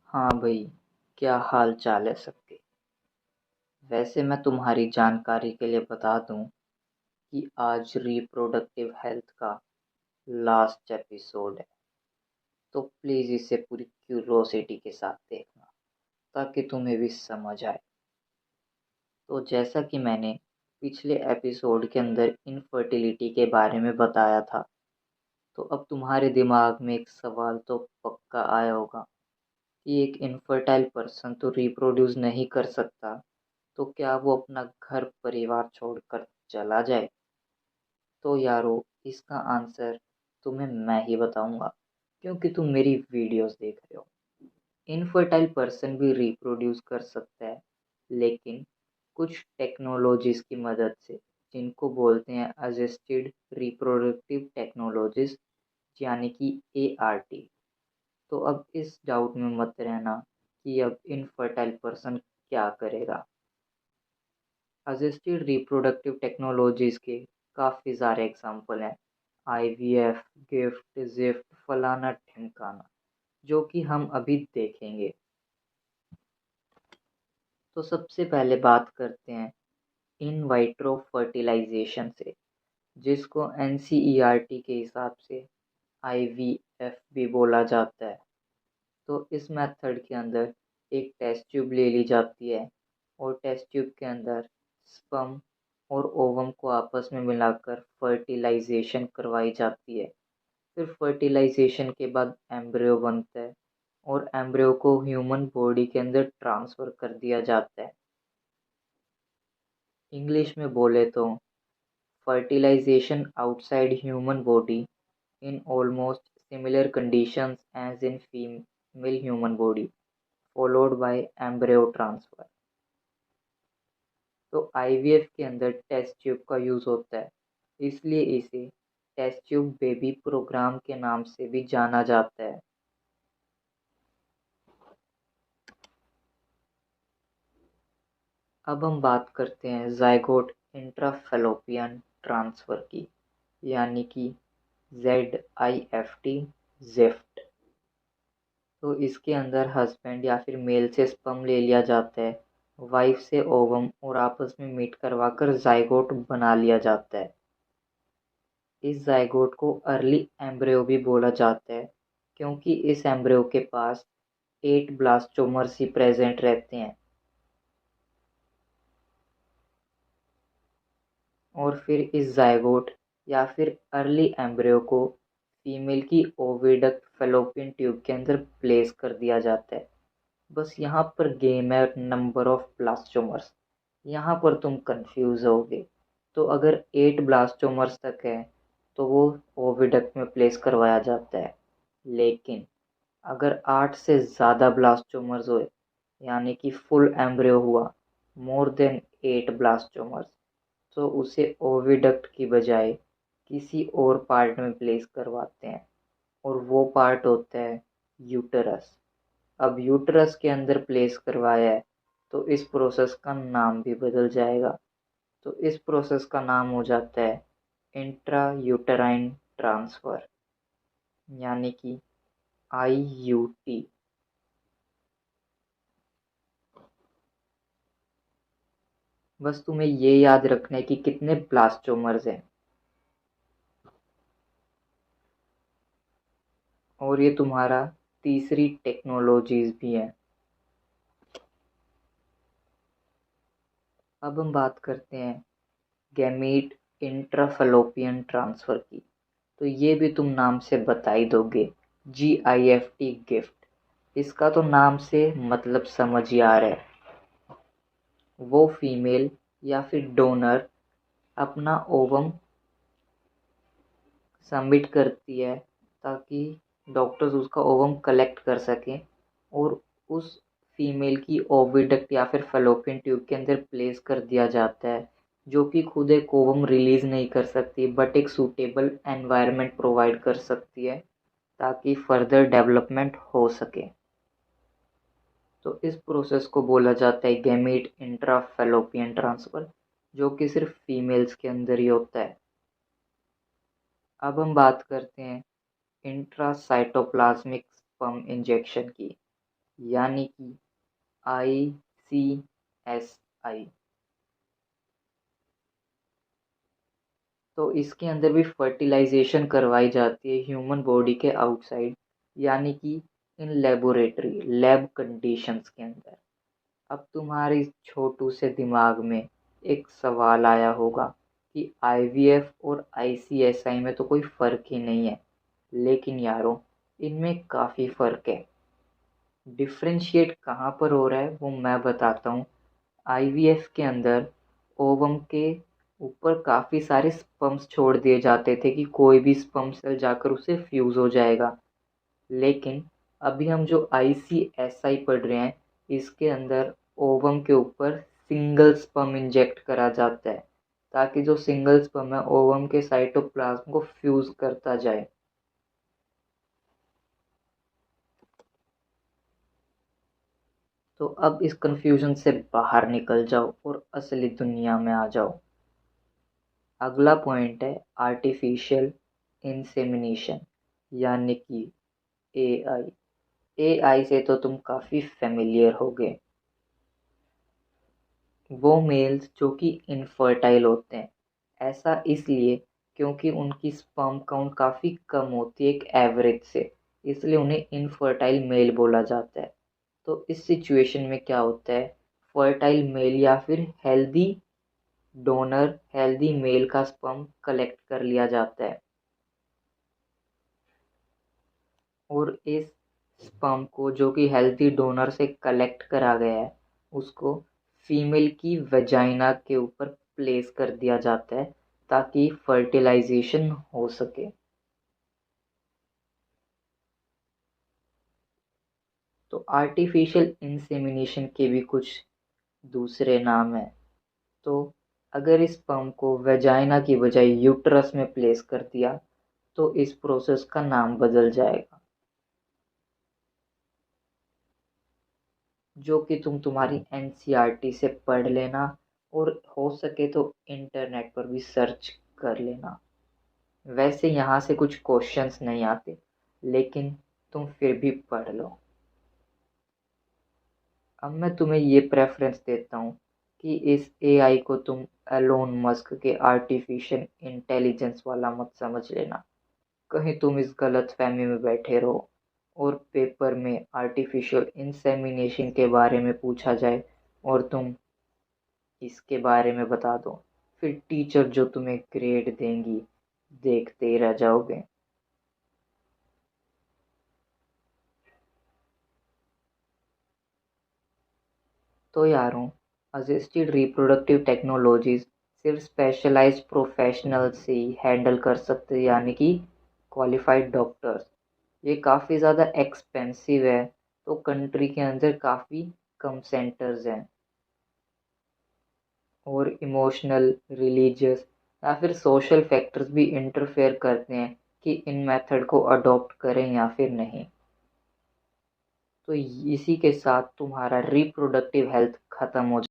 हाँ भाई, क्या हाल चाल है सबके। वैसे मैं तुम्हारी जानकारी के लिए बता दूं कि आज रिप्रोडक्टिव हेल्थ का लास्ट एपिसोड है। तो प्लीज़ इसे पूरी क्यूरोसिटी के साथ देखना ताकि तुम्हें भी समझ आए। तो जैसा कि मैंने पिछले एपिसोड के अंदर इनफर्टिलिटी के बारे में बताया था, तो अब तुम्हारे दिमाग में एक सवाल तो पक्का आया होगा कि एक इनफर्टाइल पर्सन तो रिप्रोड्यूस नहीं कर सकता, तो क्या वो अपना घर परिवार छोड़कर चला जाए? तो यारो, इसका आंसर तुम्हें मैं ही बताऊंगा, क्योंकि तुम मेरी वीडियोस देख रहे हो। इनफर्टाइल पर्सन भी रिप्रोड्यूस कर सकता है, लेकिन कुछ टेक्नोलॉजीज की मदद से, जिनको बोलते हैं असिस्टेड रिप्रोडक्टिव टेक्नोलॉजीज, यानी कि ART। तो अब इस डाउट में मत रहना कि अब इनफर्टाइल पर्सन क्या करेगा। असिस्टेड रिप्रोडक्टिव टेक्नोलॉजीज के काफ़ी सारे एग्जाम्पल हैं। IVF, गिफ्ट, जिफ्ट, फलाना ढिमकाना, जो कि हम अभी देखेंगे। तो सबसे पहले बात करते हैं इन वाइट्रो फर्टिलाइजेशन से, जिसको NCERT के हिसाब से IVF भी बोला जाता है। तो इस मेथड के अंदर एक टेस्ट ट्यूब ले ली जाती है और टेस्ट ट्यूब के अंदर स्पर्म और ओवम को आपस में मिलाकर फर्टिलाइजेशन करवाई जाती है। फिर फर्टिलाइजेशन के बाद एम्ब्रियो बनता है और एम्ब्रियो को ह्यूमन बॉडी के अंदर ट्रांसफ़र कर दिया जाता है। इंग्लिश में बोले तो fertilisation outside human body in almost similar conditions as in female human body, followed by embryo transfer. तो IVF के अंदर टेस्ट ट्यूब का यूज़ होता है, इसलिए इसे टेस्ट ट्यूब बेबी प्रोग्राम के नाम से भी जाना जाता है। अब हम बात करते हैं जाइगोट इंट्राफेलोपियन ट्रांसफ़र की, यानी कि ZIFT, जिफ्ट। तो इसके अंदर हस्बैंड या फिर मेल से स्पर्म ले लिया जाता है, वाइफ से ओवम, और आपस में मीट करवाकर जाइगोट बना लिया जाता है। इस जाइगोट को अर्ली एम्ब्रियो भी बोला जाता है, क्योंकि इस एम्ब्रियो के पास 8 ब्लास्टोमर्स ही प्रेजेंट रहते हैं। और फिर इस जाइगोट या फिर अर्ली एम्ब्रियो को फीमेल की ओविडक्ट फैलोपियन ट्यूब के अंदर प्लेस कर दिया जाता है। बस यहाँ पर गेम है नंबर ऑफ ब्लास्टोमर्स। यहाँ पर तुम कंफ्यूज होगे। तो अगर 8 ब्लास्टोमर्स तक है तो वो ओविडक्ट में प्लेस करवाया जाता है, लेकिन अगर 8 से ज़्यादा ब्लास्टोमर्स हुए, यानी कि फुल एम्ब्रियो हुआ, मोर देन 8 ब्लास्टोमर्स, तो उसे ओविडक्ट की बजाय किसी और पार्ट में प्लेस करवाते हैं, और वो पार्ट होता है यूटरस। अब यूटरस के अंदर प्लेस करवाया है तो इस प्रोसेस का नाम भी बदल जाएगा। तो इस प्रोसेस का नाम हो जाता है इंट्रा यूटराइन ट्रांसफ़र, यानी कि IUT। बस तुम्हें ये याद रखना है कि कितने ब्लास्टोमर्स हैं, और ये तुम्हारा तीसरी टेक्नोलॉजीज भी है। अब हम बात करते हैं गैमीट इंट्राफैलोपियन ट्रांसफ़र की। तो ये भी तुम नाम से बता ही दोगे, GIFT, गिफ्ट। इसका तो नाम से मतलब समझ ही आ रहा है। वो फीमेल या फिर डोनर अपना ओवम सबमिट करती है ताकि डॉक्टर्स उसका ओवम कलेक्ट कर सकें, और उस फीमेल की ओविडक्ट या फिर फैलोपियन ट्यूब के अंदर प्लेस कर दिया जाता है, जो कि खुद एक ओवम रिलीज़ नहीं कर सकती बट एक सूटेबल एनवायरनमेंट प्रोवाइड कर सकती है ताकि फर्दर डेवलपमेंट हो सके। तो इस प्रोसेस को बोला जाता है गैमीट इंट्राफैलोपियन ट्रांसफ़र, जो कि सिर्फ फीमेल्स के अंदर ही होता है। अब हम बात करते हैं इंट्रासाइटोप्लाज्मिक स्पर्म इंजेक्शन की, यानी कि ICSI। तो इसके अंदर भी फर्टिलाइजेशन करवाई जाती है ह्यूमन बॉडी के आउटसाइड, यानी कि इन लेबोरेटरी लैब कंडीशंस के अंदर। अब तुम्हारे छोटू से दिमाग में एक सवाल आया होगा कि IVF और ICSI में तो कोई फ़र्क ही नहीं है, लेकिन यारों इनमें काफ़ी फ़र्क है। डिफ्रेंशिएट कहाँ पर हो रहा है वो मैं बताता हूँ। IVF के अंदर ओवम के ऊपर काफ़ी सारे स्पर्म्स छोड़ दिए जाते थे कि कोई भी स्पर्म सेल जाकर उसे फ्यूज़ हो जाएगा। लेकिन अभी हम जो ICSI पढ़ रहे हैं, इसके अंदर ओवम के ऊपर सिंगल स्पर्म इंजेक्ट करा जाता है, ताकि जो सिंगल स्पर्म है ओवम के साइटोप्लाज्म को फ्यूज़ करता जाए। तो अब इस कंफ्यूजन से बाहर निकल जाओ और असली दुनिया में आ जाओ। अगला पॉइंट है आर्टिफिशियल इंसेमिनेशन, यानी कि AI। AI से तो तुम काफ़ी फेमिलियर होगे। वो मेल्स जो कि इनफर्टाइल होते हैं, ऐसा इसलिए क्योंकि उनकी स्पर्म काउंट काफ़ी कम होती है एक एवरेज से, इसलिए उन्हें इनफर्टाइल मेल बोला जाता है। तो इस सिचुएशन में क्या होता है, फर्टाइल मेल या फिर हेल्दी मेल का स्पर्म कलेक्ट कर लिया जाता है, और इस स्पर्म को जो कि हेल्दी डोनर से कलेक्ट करा गया है उसको फीमेल की वजाइना के ऊपर प्लेस कर दिया जाता है, ताकि फर्टिलाइजेशन हो सके। तो आर्टिफिशियल इंसेमिनेशन के भी कुछ दूसरे नाम हैं। तो अगर इस स्पर्म को वजाइना की बजाय यूट्रस में प्लेस कर दिया तो इस प्रोसेस का नाम बदल जाएगा, जो कि तुम तुम्हारी NCERT से पढ़ लेना, और हो सके तो इंटरनेट पर भी सर्च कर लेना। वैसे यहाँ से कुछ क्वेश्चंस नहीं आते, लेकिन तुम फिर भी पढ़ लो। अब मैं तुम्हें ये प्रेफरेंस देता हूँ कि इस AI को तुम एलोन मस्क के आर्टिफिशियल इंटेलिजेंस वाला मत समझ लेना। कहीं तुम इस गलतफहमी में बैठे रहो और पेपर में आर्टिफिशियल इंसेमिनेशन के बारे में पूछा जाए और तुम इसके बारे में बता दो, फिर टीचर जो तुम्हें ग्रेड देंगी देखते ही रह जाओगे। तो यारों, असिस्टेड रिप्रोडक्टिव टेक्नोलॉजीज सिर्फ स्पेशलाइज्ड प्रोफेशनल से ही हैंडल कर सकते हैं, यानी कि क्वालिफाइड डॉक्टर्स। ये काफ़ी ज़्यादा एक्सपेंसिव है, तो कंट्री के अंदर काफ़ी कम सेंटर्स हैं, और इमोशनल, रिलीजियस या फिर सोशल फैक्टर्स भी इंटरफेयर करते हैं कि इन मेथड को अडॉप्ट करें या फिर नहीं। तो इसी के साथ तुम्हारा रिप्रोडक्टिव हेल्थ ख़त्म हो